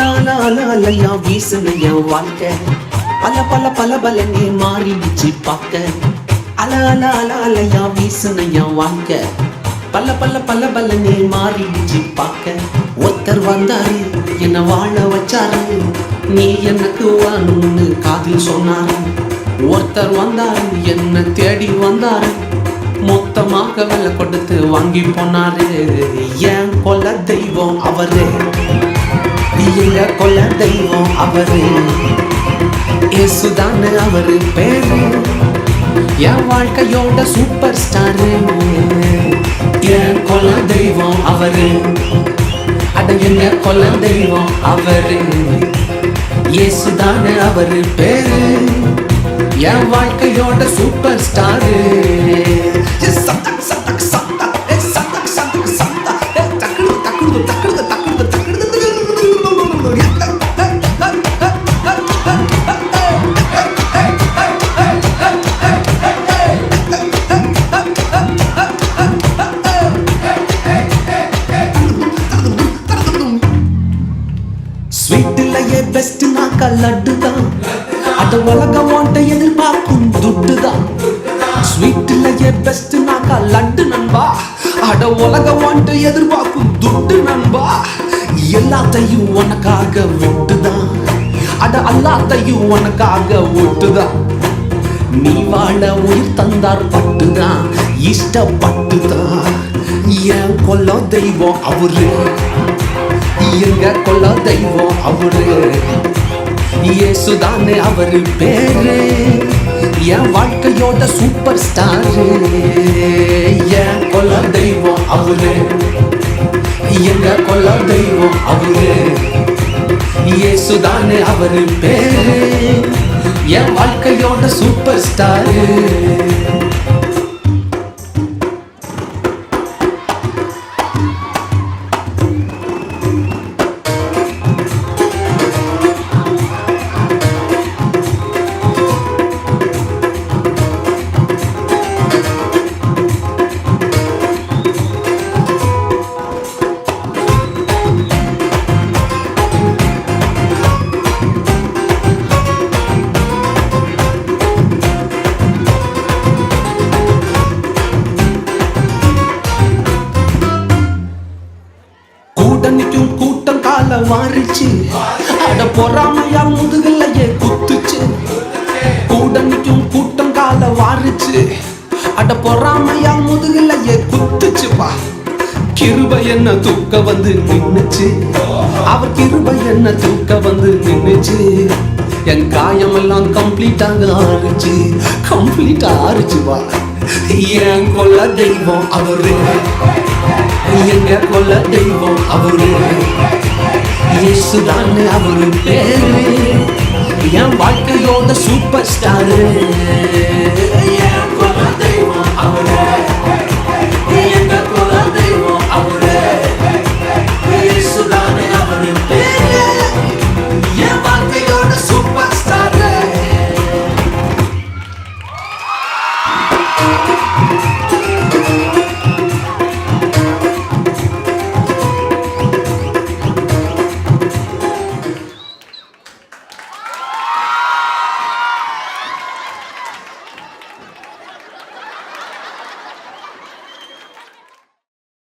அலையா வீசுன என் வாழ்க்கை பல பல பல பலனே மாறிடுச்சு பார்க்க. அலையா வீசுன என் வாழ்க்கை பல பல பல பலனே மாறிடுச்சு பார்க்க. ஒருத்தர் வந்தாரு என்ன வாழ வச்சாரு, நீ எனக்கு வாணும்னு காதில் சொன்னாரு. ஒருத்தர் வந்தாரு என்ன தேடி வந்தாரு, மொத்தமாக விலை கொடுத்து வாங்கி போனாரு. ஏன் கொல்ல தெய்வம் அவரு, எங்க கொல்ல தெய்வம் அவரு, இயேசுதானே அவரு பேரு, என் வாழ்க்கையோட சூப்பர் ஸ்டாரு. என் கொல்ல தெய்வம் அவரு, அட எங்க கொல்ல தெய்வம் அவரு, இயேசுதானே அவரு பேரு, என் வாழ்க்கையோட சூப்பர் ஸ்டாரு. ஸ்வீட்லயே பெஸ்ட் நாக்கா லட்டு தான், அத உலகம் வாண்ட எதிர்பார்க்கும் துட்டு தான். ஸ்வீட்லயே பெஸ்ட் நாக்கா லட்டு நண்பா, அட உலகம் வாண்ட எதிர்பார்க்கும் துட்டு நண்பா. எல்லாத்தையும் உனக்காக விட்டுதான், அட எல்லாத்தையும் உனக்காக விட்டுதான். நீ வாழ உயிர் தந்தார் பட்டுதான், இஷ்டப்பட்டுதான். என் கொல்ல தெய்வம் அவரு, எங்க கொல்ல தெய்வம் அவரு, இயேசுதானே அவரு பேரு, என் வாழ்க்கையோட சூப்பர் ஸ்டாரு. என் கொல்ல தெய்வம் அவரு, எங்க கொல்ல தெய்வம் அவரு, இயேசுதானே அவரு பேரு, என் வாழ்க்கையோட சூப்பர் ஸ்டாரு. கூட்டணிக்கும் கூட்டம் கால வாரிச்சு, அட பொறாமையா முதுகலையே குத்துச்சு. கூட்டணிக்கும் கூட்டம் கால வாரிச்சு, அட பொறாமையா முதுகலையே குத்துச்சுப்பா. கிருபை என்ன தூக்க வந்து நின்னுச்சு, அவர் கிருபை என்ன தூக்க வந்து நின்னுச்சு. என் காயமெல்லாம் கம்ப்ளீட்டாக ஆறுச்சு, கம்ப்ளீட்டா ஆறுச்சுப்பா. என் கொல்ல தெய்வம் அவரு, எங்க கொல்ல தெய்வம் அவரு, இயேசுதானே அவரு பேரு, என் வாழ்க்கையோட சூப்பர் ஸ்டாரு. என் கொல்ல தெய்வம் அவரு, எங்க கொல்ல தெய்வம் அவரு, இயேசுதானே அவரு பேரு, என் வாழ்க்கையோட சூப்பர் ஸ்டாரு.